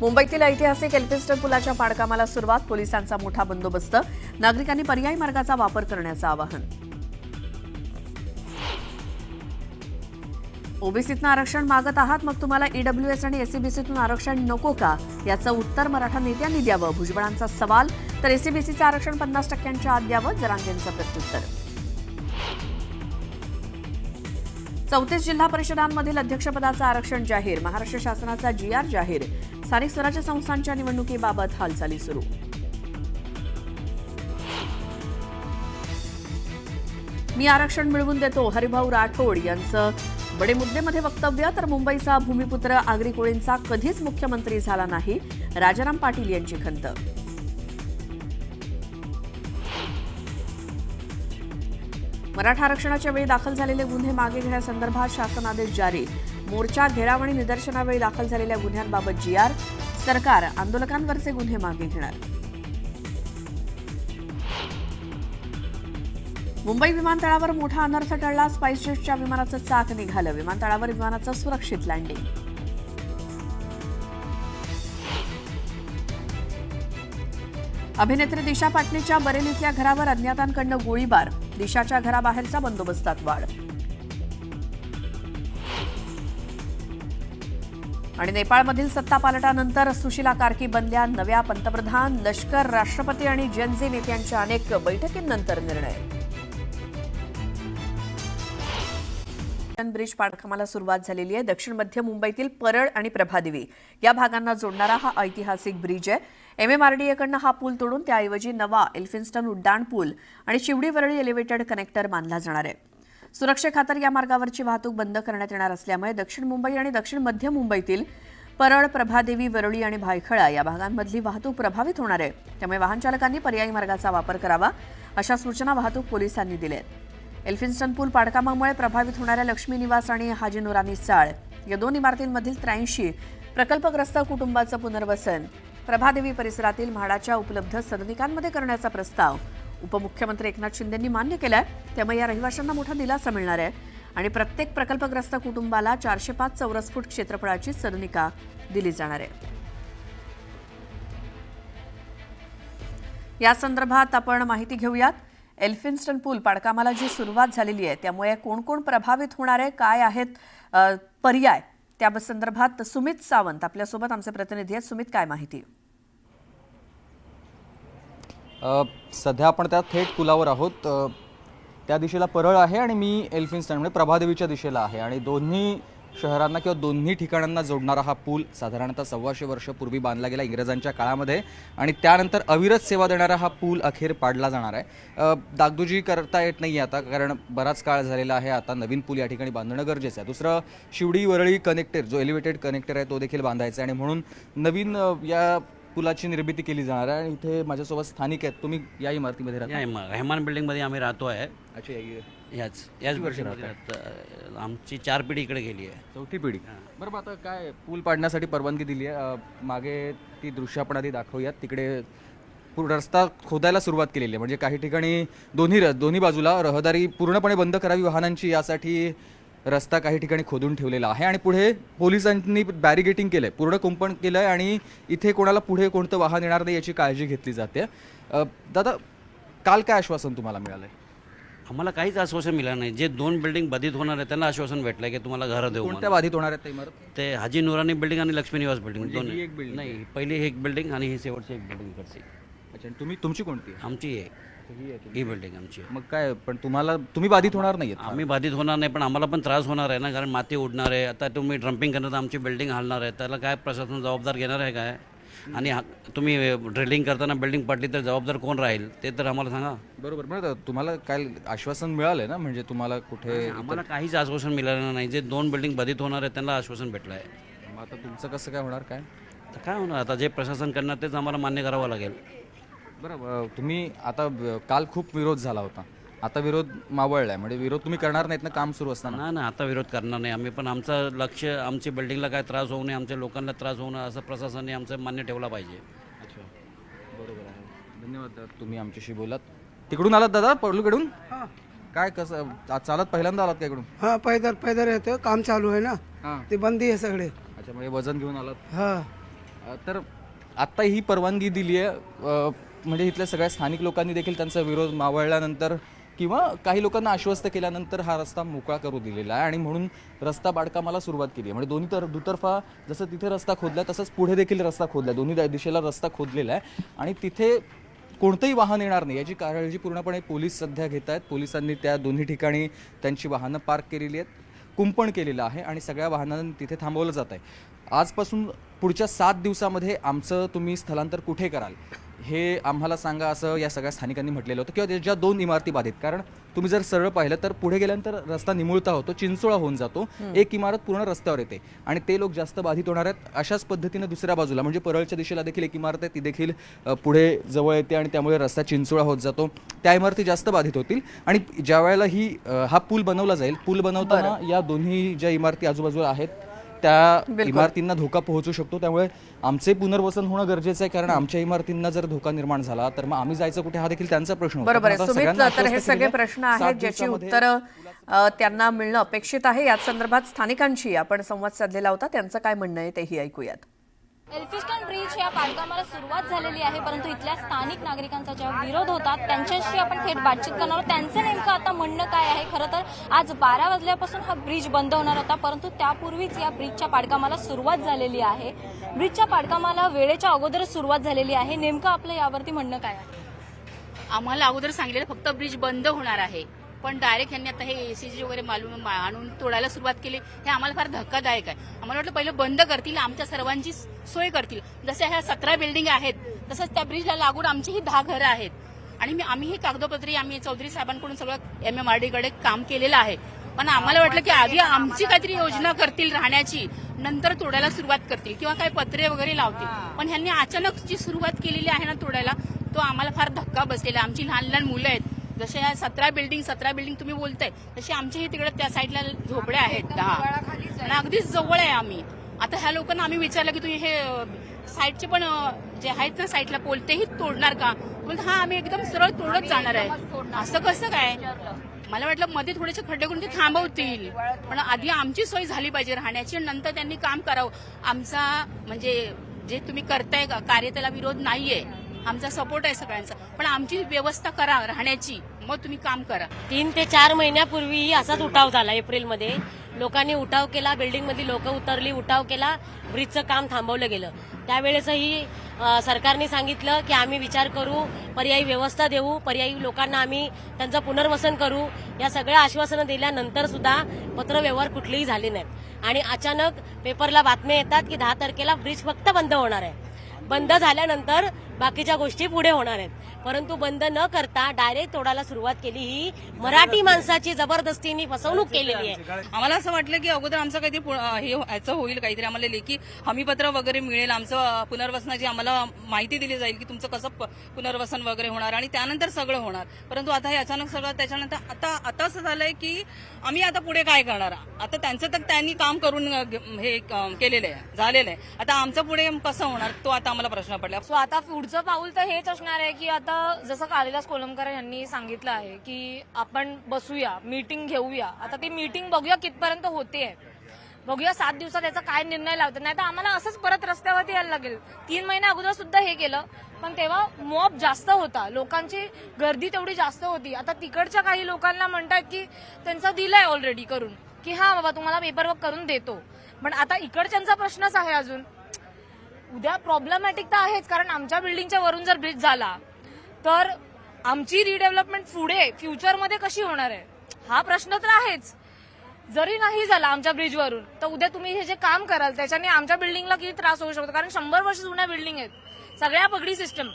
मुंबईतील ऐतिहासिक एल्फिन्स्टन पुलाच्या पाडकामाला सुरुवात, पोलिसांचा मोठा बंदोबस्त, नागरिकांनी पर्यायी मार्गाचा वापर करण्याचं आवाहन. ओबीसीतून आरक्षण मागत आहात, मग तुम्हाला ईडब्ल्यूएस आणि एससीबीसीतून आरक्षण नको का, याचं उत्तर मराठा नेत्यांनी द्यावं. भुजबळांचा सवाल, तर एससीबीसीचं आरक्षण 50% आत द्यावं, जरांगेंचं प्रत्युत्तर. 34 जिल्हा परिषदांमधील अध्यक्षपदाचं आरक्षण जाहीर, महाराष्ट्र शासनाचा GR जाहीर, स्थानिक स्वराज्य संस्थांच्या निवडणुकीबाबत हालचाली सुरू. मी आरक्षण मिळवून देतो, हरिभाऊ राठोड यांचं बडे मुद्देमध्ये वक्तव्य. तर मुंबईचा भूमिपुत्र आगरी कोळींचा कधीच मुख्यमंत्री झाला नाही, राजाराम पाटील यांची खंत. मराठा आरक्षणाच्या वेळी दाखल झालेले गुन्हे मागे घेण्यासंदर्भात शासन आदेश जारी, मोर्चा, घेराव आणि निदर्शनावेळी दाखल झालेल्या गुन्ह्यांबाबत GR, सरकार आंदोलकांवरचे गुन्हे मागे घेणार. मुंबई विमानतळावर मोठा अनर्थ टळला, स्पाइसजेटच्या विमानाचं चाक निघालं, विमानतळावर विमानाचं सुरक्षित लँडिंग. अभिनेत्री दिशा पाटणीच्या बरेलीतल्या घरावर अज्ञातांकडनं गोळीबार, दिशाच्या घराबाहेरच्या बंदोबस्तात वाढ. आणि नेपाळमधील सत्तापालटानंतर सुशीला कार्की बनल्या नव्या पंतप्रधान, लष्कर, राष्ट्रपती आणि जनजे नेत्यांच्या अनेक बैठकींनंतर निर्णय. ब्रिज पाडकामाला सुरुवात झालेली आहे. दक्षिण मध्य मुंबईतील परळ आणि प्रभादेवी या भागांना जोडणारा हा ऐतिहासिक ब्रिज आहे. MMRDA कडनं हा पूल तोडून त्याऐवजी नवा एल्फिन्स्टन उड्डाण पूल आणि चिवडी वरळी एलिव्हेटेड कनेक्टर बांधला जाणार आहे. सुरक्षेखातर या मार्गावरची वाहतूक बंद करण्यात येणार असल्यामुळे दक्षिण मुंबई आणि दक्षिण मध्य मुंबईतील परळ, प्रभादेवी, वरळी आणि भायखळा या भागांमधली वाहतूक प्रभावित होणार आहे. त्यामुळे वाहनचालकांनी पर्यायी मार्गाचा वापर करावा, अशा सूचना वाहतूक पोलिसांनी दिल्या आहेत. एल्फिन्स्टन पूल पाडकामामुळे प्रभावित होणाऱ्या लक्ष्मी निवास आणि हाजी नुरानी चाळ या दोन इमारतींमधील 83 प्रकल्पग्रस्त कुटुंबाचं पुनर्वसन, प्रभादेवी परिसरातील म्हाडाच्या उपलब्ध सदनिकांमध्ये करण्याचा प्रस्ताव उपमुख्यमंत्री एकनाथ शिंदेंनी मान्य केलाय. त्यामुळे या रहिवाशांना मोठा दिलासा मिळणार आहे आणि प्रत्येक प्रकल्पग्रस्त कुटुंबाला 405 चौरस फूट क्षेत्रफळाची सदनिका दिली जाणार आहे. या संदर्भात आपण माहिती घेऊयात. एल्फिन्स्टन पूल पाडकामाला जी सुरुवात झालेली आहे त्यामुळे कोण कोण प्रभावित होणार आहे, काय आहेत पर्याय, त्या संदर्भात सुमित सावंत आपल्यासोबत आमचे प्रतिनिधी आहेत. सुमित, काय माहिती? सध्या आपण त्या थेट पुलावर आहोत. त्या दिशेला परळ आहे आणि मी एल्फिन्स्टन म्हणजे प्रभादेवीच्या दिशेला आहे आणि दोन्ही शहरांना किंवा दोन्ही ठिकाणांना जोडणारा हा पूल साधारणतः 125 वर्षापूर्वी बांधला गेला इंग्रजांच्या काळामध्ये आणि त्यानंतर अविरत सेवा देणारा हा पूल अखेर पाडला जाणार आहे. डागडुजी करता येत नाही आता, कारण बराच काळ झालेला आहे. आता नवीन पूल या ठिकाणी बांधणं गरजेचं आहे. दुसरं, शिवडी वरळी कनेक्टर जो एलिव्हेटेड कनेक्टर आहे तो देखील बांधायचा आहे आणि म्हणून नवीन या पुलाची निर्मिती केली जाणार आहे. आणि इथे माझ्यासोबत स्थानिक आहेत. तुम्ही या इमारतीमध्ये राहता? रहमान बिल्डिंगमध्ये आम्ही राहतो आहे. अच्छा, याच वर्षामध्ये आमची 4 पिढी इकडे गेली आहे. 4थी पिढी. बरोबर. आता काय पूल पाडण्यासाठी परवानगी दिली आहे. मागे ती दृश्य आपण आधी दाखवूयात. तिकडे रस्ता खोदायला सुरुवात केलेली आहे. म्हणजे काही ठिकाणी दोन्ही बाजूला रहदारी पूर्णपणे बंद करावी वाहनांची, यासाठी रस्ता काही ठिकाणी खोदून ठेवलेला आहे आणि पुढे पोलिसांनी बॅरिगेटिंग केलंय, पूर्ण कुंपण केलंय आणि इथे कोणाला पुढे कोणतं वाहन येणार नाही याची काळजी घेतली जाते. दादा, काल काय आश्वासन तुम्हाला मिळालंय? आम्हाला काहीच आश्वासन मिळालं नाही. जे 2 बिल्डिंग बाधित होणार आहे त्यांना आश्वासन भेटलं की तुम्हाला घरं देऊ. कोणत्या बाधित होणार आहेत इमारत? ते हाजी नुरानी बिल्डिंग आणि लक्ष्मी निवास बिल्डिंग म्हणजे दोन. एक बिल्डिंग नाही, पहिली एक बिल्डिंग आणि ही शेवटची एक बिल्डिंग इकडची. अच्छा, तुमची कोणती आहे? आमची एक ही बिल्डिंग आमची आहे. मग काय, पण तुम्ही बाधित होणार नाही? आम्ही बाधित होणार नाही, पण आम्हाला पण त्रास होणार आहे ना, कारण माती उडणार आहे. आता तुम्ही ड्रम्पिंग करणार तर आमची बिल्डिंग हलणार आहे. त्याला काय प्रशासन जबाबदार घेणार आहे काय? आणि तुम्ही ड्रिलिंग करताना बिल्डिंग पडली तर जबाबदार कोण राहील ते तर आम्हाला सांगा. बरोबर. बरं, तुम्हाला काय आश्वासन मिळालंय ना? म्हणजे तुम्हाला कुठे? आम्हाला काहीच आश्वासन मिळालं नाही. जे 2 बिल्डिंग बाधित होणार आहे त्यांना आश्वासन भेटलं आहे. मग आता तुमचं कसं काय होणार? काय होणार आता? जे प्रशासन करणार तेच आम्हाला मान्य करावं लागेल. बरं, तुम्ही आता काल खूप विरोध झाला होता, आता विरोध मावळलाय, म्हणजे विरोध तुम्ही करणार नाहीत ना काम सुरू असताना? नाही, आता विरोध करणार नाही आम्ही. पण आमचं लक्ष, आमची बिल्डिंगला काय त्रास होऊ नये, आमच्या लोकांना त्रास होऊ नये असं प्रशासनाने आमचं मान्य ठेवला पाहिजे. अच्छा, बरोबर आहे. धन्यवाद, तुम्ही आमच्याशी बोलात. तिकडून आलात दादा? पडलूकडून? काय कसं चालत पहिल्यांदा आलात का इकडून? हाँ, पैदल पैदल येतो, काम चालू आहे ना. हां. ते बंदी आहे सगळे. अच्छा, म्हणजे वजन घेऊन आलात? हाँ. तर आत्ता ही परवानगी दिली आहे, म्हणजे इथल्या सगळ्या स्थानिक लोकांनी देखील त्यांचा विरोध मावळल्यानंतर किंवा काही लोकांना आश्वस्त केल्यानंतर हा रस्ता मोकळा करू दिलेला आहे आणि म्हणून रस्ता बांधकामाला सुरुवात केली आहे. म्हणजे दोन्ही दुतर्फा जसं तिथे रस्ता खोदला तसंच पुढे देखील रस्ता खोदला, दोन्ही दिशेला रस्ता खोदलेला आहे आणि तिथे कोणतंही वाहन येणार नाही याची काळजी पूर्णपणे पोलीस सध्या घेत आहेत. पोलिसांनी त्या दोन्ही ठिकाणी त्यांची वाहनं पार्क केलेली आहेत, कुंपण केलेलं आहे आणि सगळ्या वाहनांना तिथे थांबवलं जात आहे. आजपासून पुढच्या 7 दिवसामध्ये आमचं तुम्ही स्थलांतर कुठे कराल हे आम्हाला सांगा, असं या सगळ्या स्थानिकांनी म्हटलेलं होतं. किंवा ज्या 2 इमारती बाधित, कारण तुम्ही जर सरळ पाहिलं तर पुढे गेल्यानंतर रस्ता निमुळता होतो, चिंचोळा होऊन जातो, एक इमारत पूर्ण रस्त्यावर येते आणि ते लोक जास्त बाधित होणार आहेत. अशाच पद्धतीनं दुसऱ्या बाजूला म्हणजे परळच्या दिशेला देखील एक इमारत आहे, ती देखील पुढे जवळ येते आणि त्यामुळे रस्ता चिंचोळा होत जातो, त्या इमारती जास्त बाधित होतील. आणि ज्या वेळेला हा पूल बनवला जाईल, पूल बनवताना या दोन्ही ज्या इमारती आजूबाजूला आहेत त्या इमारतींना धोका पोहोचू शकतो. त्यामुळे आमचे पुनर्वसन होणं गरजेचं आहे, कारण आमच्या इमारतींना जर धोका निर्माण झाला तर मग आम्ही जायचं कुठे हा देखील त्यांचा प्रश्न होता. बरोबर आहे सुमित, तर हे सगळे प्रश्न आहेत ज्याची उत्तरं त्यांना मिळणं अपेक्षित आहे. याच संदर्भात स्थानिकांशी आपण संवाद साधलेला होता, त्यांचं काय म्हणणं आहे तेही ऐकूयात. एल्फिस्टन ब्रिज या बांधकामाला सुरुवात झालेली आहे, परंतु इथल्या स्थानिक नागरिकांचा जेव्हा विरोध होता त्यांच्याशी आपण थेट बातचीत करणार आहोत. त्यांचं नेमकं आता म्हणणं काय आहे. खरं तर आज 12 वाजल्यापासून हा ब्रिज बंद होणार होता, परंतु त्यापूर्वीच या ब्रिजच्या बांधकामाला सुरुवात झालेली आहे. ब्रिजच्या बांधकामाला वेळेच्या अगोदरच सुरुवात झालेली आहे. नेमकं आपलं यावरती म्हणणं काय आहे. आम्हाला अगोदर सांगितलेलं फक्त ब्रिज बंद होणार आहे, पण डायरेक्ट यांनी आता हे एसीजी वगैरे आणून तोडायला सुरुवात केली. हे आम्हाला फार धक्कादायक आहे. आम्हाला वाटलं पहिलं बंद करतील, आमच्या सर्वांची सोय करतील. जसं ह्या 17 बिल्डिंग आहेत तसंच त्या ब्रिजला लागून आमची ही 10 घरं आहेत आणि आम्ही ही कागदोपत्री आम्ही चौधरी साहेबांकडून सगळं MMRD काम केलेलं आहे. पण आम्हाला वाटलं की आधी आमची काहीतरी योजना करतील राहण्याची, नंतर तोडायला सुरुवात करतील किंवा काही पत्रे वगैरे लावतील. पण ह्यांनी अचानक जी सुरुवात केलेली आहे ना तोडायला, तो आम्हाला फार धक्का बसलेला. आमची लहान लहान मुलं आहेत, जसे ह्या 17 बिल्डिंग तुम्ही बोलताय तशी आमच्याही तिकडे त्या साईडला झोपड्या आहेत 10 आणि अगदीच जवळ आहे आम्ही. आता ह्या लोकांना आम्ही विचारलं की तुम्ही हे साईडचे पण जे आहेत ना साईडला पोल तेही तोडणार का, बोलत हा आम्ही एकदम सरळ तोडत जाणार आहे. असं कसं काय, मला वाटलं मध्ये थोडेसे खड्डे करून ते थांबवतील, पण आधी आमची सोय झाली पाहिजे राहण्याची, नंतर त्यांनी काम करावं. आमचा म्हणजे जे तुम्ही करताय का कार्य त्याला विरोध नाहीये, आमचा सपोर्ट आहे सगळ्यांचा, पण आमची व्यवस्था करा राहण्याची, मग तुम्ही काम करा. 3 ते 4 महिन्यापूर्वी असाच उठाव झाला. एप्रिलमध्ये लोकांनी उठाव केला, बिल्डिंगमधली लोक उतरली, उठाव केला, ब्रिजचं काम थांबवलं गेलं. त्यावेळेसही सरकारने सांगितलं की आम्ही विचार करू, पर्यायी व्यवस्था देऊ, पर्यायी लोकांना आम्ही त्यांचं पुनर्वसन करू. या सगळ्या आश्वासनं दिल्यानंतर सुद्धा पत्रव्यवहार कुठलेही झाले नाहीत आणि अचानक पेपरला बातम्या येतात की 10 तारखेला ब्रिज फक्त बंद होणार आहे. बंद झाल्यानंतर बाकीच्या गोष्टी पुढे होणार आहेत, परंतु बंद न करता डायरेक्ट तोडायला सुरुवात केली. ही मराठी माणसाची जबरदस्तीने फसवणूक केलेली आहे. आम्हाला असं वाटलं की अगोदर आमचं काहीतरी हे व्हायचं होईल, काहीतरी आम्हाला लेखी हमीपत्र वगैरे मिळेल, आमचं पुनर्वसनाची आम्हाला माहिती दिली जाईल की तुमचं कसं पुनर्वसन वगैरे होणार आणि त्यानंतर सगळं होणार. परंतु आता हे अचानक सगळं त्याच्यानंतर आता असं झालंय की आम्ही आता पुढे काय करणार. आता त्यांचं तर त्यांनी काम करून हे केलेलं आहे, झालेलं आहे. आता आमचं पुढे कसं होणार तो आता आम्हाला प्रश्न पडला. सो आता पुढचं पाऊल तर हेच असणार आहे की आता जसं कालिदास कोलमकर यांनी सांगितलं आहे की आपण बसूया, मीटिंग घेऊया. आता ती मीटिंग बघूया कितपर्यंत होते, बघूया 7 दिवसात याचा काय निर्णय लावतात. नाही तर आम्हाला असंच परत रस्त्यावरती यायला लागेल. 3 महिन्या अगोदर सुद्धा हे केलं, पण तेव्हा मॉब जास्त होता, लोकांची गर्दी तेवढी जास्त होती. आता तिकडच्या काही लोकांना म्हणतात की त्यांचं दिलंय ऑलरेडी करून की हा बाबा तुम्हाला पेपरवर्क करून देतो, पण आता इकडच्यांचा प्रश्नच आहे अजून. उद्या प्रॉब्लेमॅटिक तर आहेच, कारण आमच्या बिल्डिंगच्या वरून जर ब्रिज झाला तर आमची रिडेव्हलपमेंट पुढे फ्युचरमध्ये कशी होणार आहे हा प्रश्न तर आहेच. जरी नाही झाला आमच्या ब्रिजवरून तर उद्या तुम्ही हे जे काम कराल त्याच्याने आमच्या बिल्डिंगला किती त्रास होऊ शकतो, कारण 100 वर्ष जुन्या बिल्डिंग आहेत, सगळ्या पगडी सिस्टम.